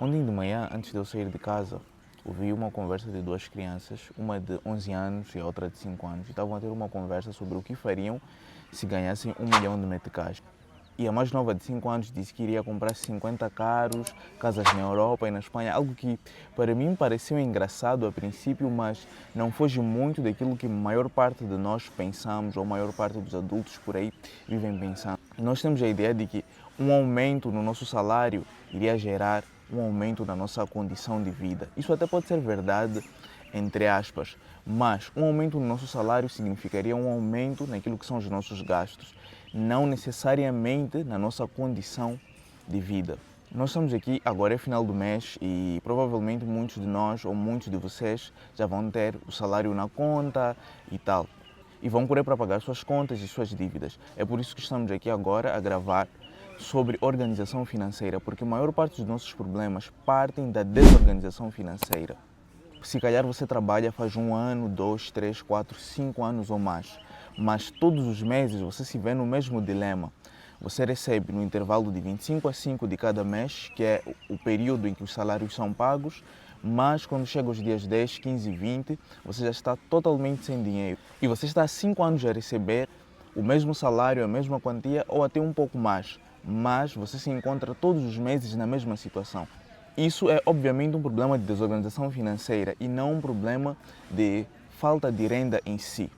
Ontem de manhã, antes de eu sair de casa, ouvi uma conversa de duas crianças, uma de 11 anos e a outra de 5 anos, e estavam a ter uma conversa sobre o que fariam se ganhassem 1 milhão de meticais. E a mais nova de 5 anos disse que iria comprar 50 carros, casas na Europa e na Espanha, algo que para mim pareceu engraçado a princípio, mas não foge muito daquilo que a maior parte de nós pensamos, ou a maior parte dos adultos por aí vivem pensando. Nós temos a ideia de que um aumento no nosso salário iria gerar um aumento na nossa condição de vida. Isso até pode ser verdade, entre aspas, mas um aumento no nosso salário significaria um aumento naquilo que são os nossos gastos, não necessariamente na nossa condição de vida. Nós estamos aqui, agora é final do mês e provavelmente muitos de nós ou muitos de vocês já vão ter o salário na conta e tal. E vão correr para pagar suas contas e suas dívidas. É por isso que estamos aqui agora a gravar sobre organização financeira, porque a maior parte dos nossos problemas partem da desorganização financeira. Se calhar você trabalha faz 1 ano, 2, 3, 4, 5 anos ou mais, mas todos os meses você se vê no mesmo dilema. Você recebe no intervalo de 25 a 5 de cada mês, que é o período em que os salários são pagos, mas quando chega os dias 10, 15 e 20, você já está totalmente sem dinheiro. E você está há 5 anos a receber o mesmo salário, a mesma quantia ou até um pouco mais, mas você se encontra todos os meses na mesma situação. Isso é obviamente um problema de desorganização financeira e não um problema de falta de renda em si.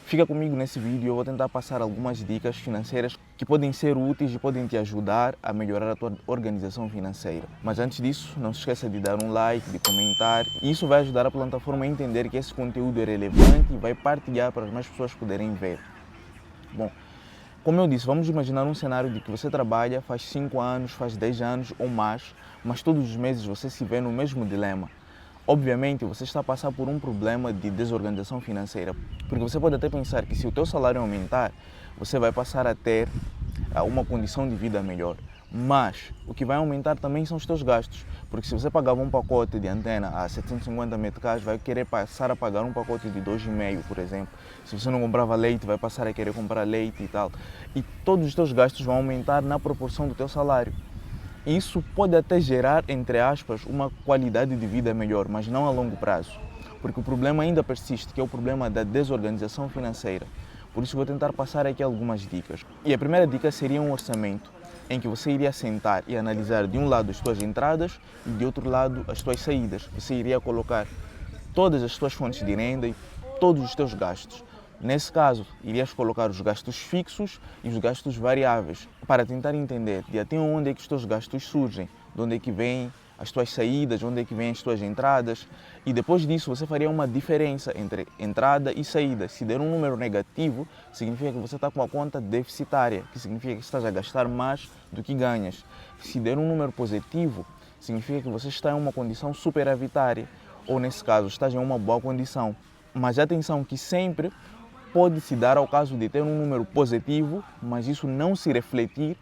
Fica comigo nesse vídeo, eu vou tentar passar algumas dicas financeiras que podem ser úteis e podem te ajudar a melhorar a tua organização financeira. Mas antes disso, não se esqueça de dar um like, de comentar. Isso vai ajudar a plataforma a entender que esse conteúdo é relevante e vai partilhar para as mais pessoas poderem ver. Bom, como eu disse, vamos imaginar um cenário de que você trabalha faz 5 anos, faz 10 anos ou mais, mas todos os meses você se vê no mesmo dilema. Obviamente, você está a passar por um problema de desorganização financeira, porque você pode até pensar que se o teu salário aumentar, você vai passar a ter uma condição de vida melhor. Mas o que vai aumentar também são os teus gastos, porque se você pagava um pacote de antena a 750 meticais, vai querer passar a pagar um pacote de 2,5, por exemplo. Se você não comprava leite, vai passar a querer comprar leite e tal. E todos os teus gastos vão aumentar na proporção do teu salário. Isso pode até gerar, entre aspas, uma qualidade de vida melhor, mas não a longo prazo. Porque o problema ainda persiste, que é o problema da desorganização financeira. Por isso vou tentar passar aqui algumas dicas. E a primeira dica seria um orçamento, em que você iria sentar e analisar de um lado as tuas entradas e de outro lado as tuas saídas. Você iria colocar todas as tuas fontes de renda e todos os teus gastos. Nesse caso, irias colocar os gastos fixos e os gastos variáveis para tentar entender de até onde é que os teus gastos surgem, de onde é que vêm as tuas saídas, de onde é que vêm as tuas entradas, e depois disso você faria uma diferença entre entrada e saída. Se der um número negativo, significa que você está com a conta deficitária, que significa que estás a gastar mais do que ganhas. Se der um número positivo, significa que você está em uma condição superavitária, ou nesse caso, estás em uma boa condição. Mas atenção que sempre pode se dar ao caso de ter um número positivo, mas isso não se refletir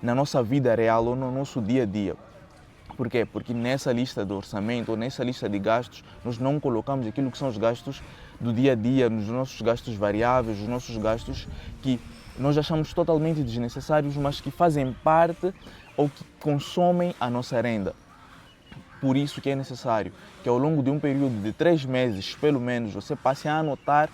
na nossa vida real ou no nosso dia a dia. Por quê? Porque nessa lista de orçamento ou nessa lista de gastos, nós não colocamos aquilo que são os gastos do dia a dia, nos nossos gastos variáveis, os nossos gastos que nós achamos totalmente desnecessários, mas que fazem parte ou que consomem a nossa renda. Por isso que é necessário que ao longo de um período de 3 meses, pelo menos, você passe a anotar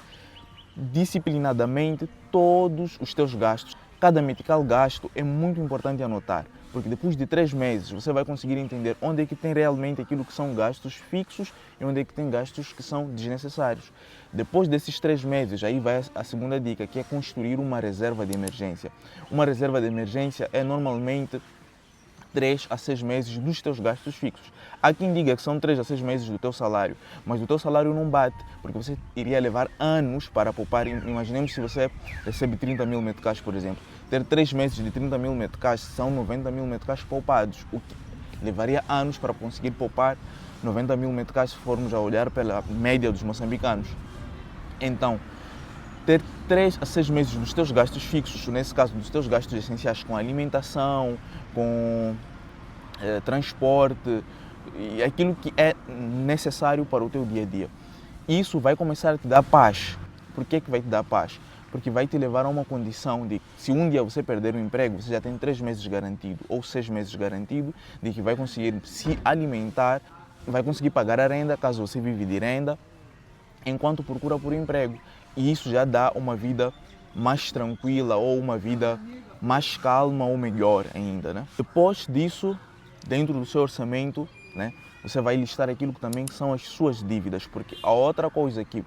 disciplinadamente todos os teus gastos. Cada metical gasto é muito importante anotar, porque depois de 3 meses você vai conseguir entender onde é que tem realmente aquilo que são gastos fixos e onde é que tem gastos que são desnecessários. Depois desses 3 meses, aí vai a segunda dica, que é construir uma reserva de emergência. Uma reserva de emergência é normalmente 3 a 6 meses dos teus gastos fixos. Há quem diga que são 3 a 6 meses do teu salário, mas o teu salário não bate, porque você iria levar anos para poupar. Imaginemos se você recebe 30 mil meticais, por exemplo. Ter 3 meses de 30 mil meticais são 90 mil meticais poupados, o que levaria anos para conseguir poupar 90 mil meticais se formos a olhar pela média dos moçambicanos. Então, ter 3 a 6 meses dos teus gastos fixos, nesse caso dos teus gastos essenciais com alimentação, com transporte e aquilo que é necessário para o teu dia a dia. Isso vai começar a te dar paz. Por que vai te dar paz? porque vai te levar a uma condição de, se um dia você perder o emprego, você já tem 3 meses garantido ou 6 meses garantido de que vai conseguir se alimentar, vai conseguir pagar a renda, caso você vive de renda, enquanto procura por emprego. E isso já dá uma vida mais tranquila ou uma vida mais calma ou melhor ainda, né? Depois disso, dentro do seu orçamento, né, você vai listar aquilo que também são as suas dívidas, porque a outra coisa que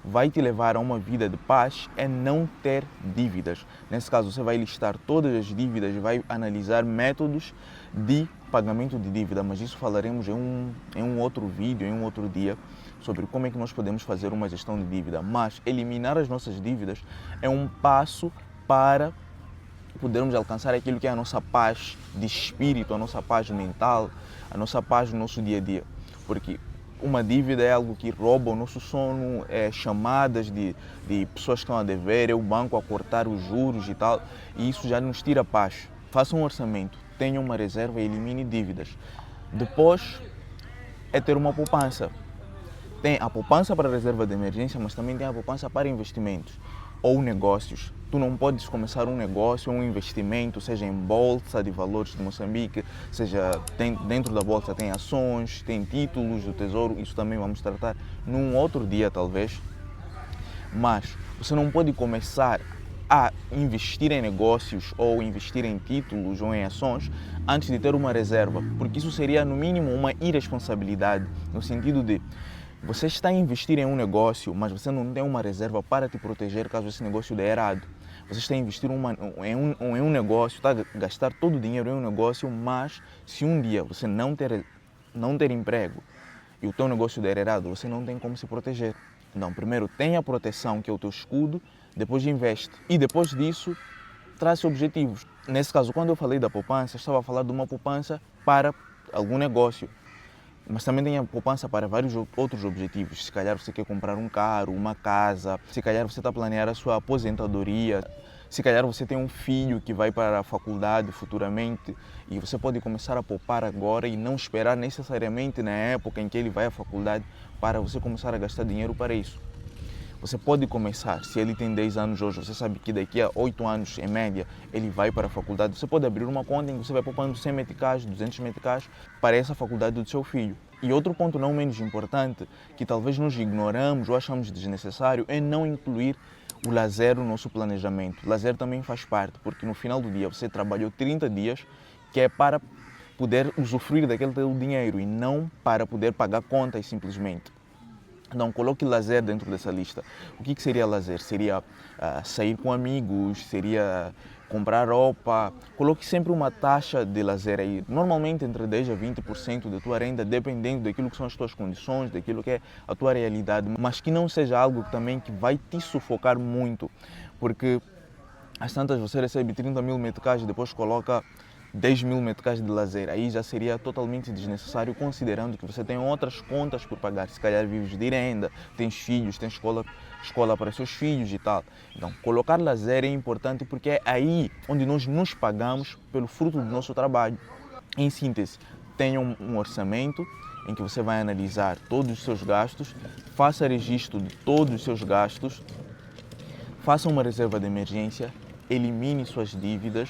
vai te levar a uma vida de paz é não ter dívidas. Nesse caso, você vai listar todas as dívidas e vai analisar métodos de pagamento de dívida, mas isso falaremos em um outro vídeo, em um outro dia, sobre como é que nós podemos fazer uma gestão de dívida. Mas eliminar as nossas dívidas é um passo para podermos alcançar aquilo que é a nossa paz de espírito, a nossa paz mental, a nossa paz no nosso dia a dia. Porque uma dívida é algo que rouba o nosso sono, é chamadas de pessoas que estão a dever, é o banco a cortar os juros e tal, e isso já nos tira a paz. Faça um orçamento, tenha uma reserva e elimine dívidas. Depois é ter uma poupança. Tem a poupança para a reserva de emergência, mas também tem a poupança para investimentos ou negócios. Tu não podes começar um negócio ou um investimento, seja em bolsa de valores de Moçambique, seja dentro da bolsa tem ações, tem títulos do tesouro, isso também vamos tratar num outro dia talvez. Mas você não pode começar a investir em negócios ou investir em títulos ou em ações antes de ter uma reserva, porque isso seria no mínimo uma irresponsabilidade, no sentido de você está a investir em um negócio, mas você não tem uma reserva para te proteger caso esse negócio dê errado. Você está a investir em um negócio, está a gastar todo o dinheiro em um negócio, mas se um dia você não ter emprego e o teu negócio der errado, você não tem como se proteger. Então, primeiro tenha a proteção, que é o teu escudo, depois investe. E depois disso, trace objetivos. Nesse caso, quando eu falei da poupança, estava a falar de uma poupança para algum negócio. Mas também tem a poupança para vários outros objetivos. Se calhar você quer comprar um carro, uma casa, se calhar você está a planear a sua aposentadoria, se calhar você tem um filho que vai para a faculdade futuramente e você pode começar a poupar agora e não esperar necessariamente na época em que ele vai à faculdade para você começar a gastar dinheiro para isso. Você pode começar, se ele tem 10 anos hoje, você sabe que daqui a 8 anos, em média, ele vai para a faculdade, você pode abrir uma conta em que você vai poupando 100 meticais, 200 meticais para essa faculdade do seu filho. E outro ponto não menos importante, que talvez nós ignoramos ou achamos desnecessário, é não incluir o lazer no nosso planejamento. O lazer também faz parte, porque no final do dia você trabalhou 30 dias, que é para poder usufruir daquele teu dinheiro e não para poder pagar contas simplesmente. Então, coloque lazer dentro dessa lista. O que seria lazer? Seria sair com amigos, seria comprar roupa. Coloque sempre uma taxa de lazer aí, normalmente entre 10% a 20% da tua renda, dependendo daquilo que são as tuas condições, daquilo que é a tua realidade, mas que não seja algo também que vai te sufocar muito, porque às tantas você recebe 30 mil meticais e depois coloca 10 mil meticais de lazer, aí já seria totalmente desnecessário, considerando que você tem outras contas por pagar. Se calhar vives de renda, tens filhos, tens escola para seus filhos e tal. Então, colocar lazer é importante porque é aí onde nós nos pagamos pelo fruto do nosso trabalho. Em síntese, tenha um orçamento em que você vai analisar todos os seus gastos, faça registro de todos os seus gastos, faça uma reserva de emergência, elimine suas dívidas,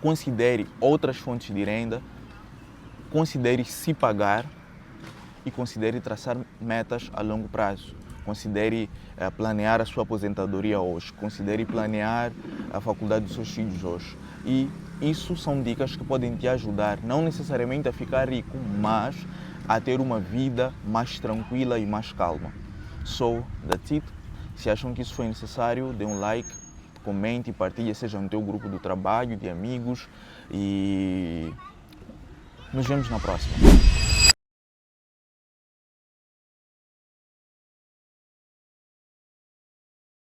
considere outras fontes de renda, considere se pagar e considere traçar metas a longo prazo. Considere planear a sua aposentadoria hoje, considere planear a faculdade dos seus filhos hoje. E isso são dicas que podem te ajudar, não necessariamente a ficar rico, mas a ter uma vida mais tranquila e mais calma. So, that's it. Se acham que isso foi necessário, dê um like, comente e partilhe, seja no teu grupo do trabalho, de amigos, e nos vemos na próxima.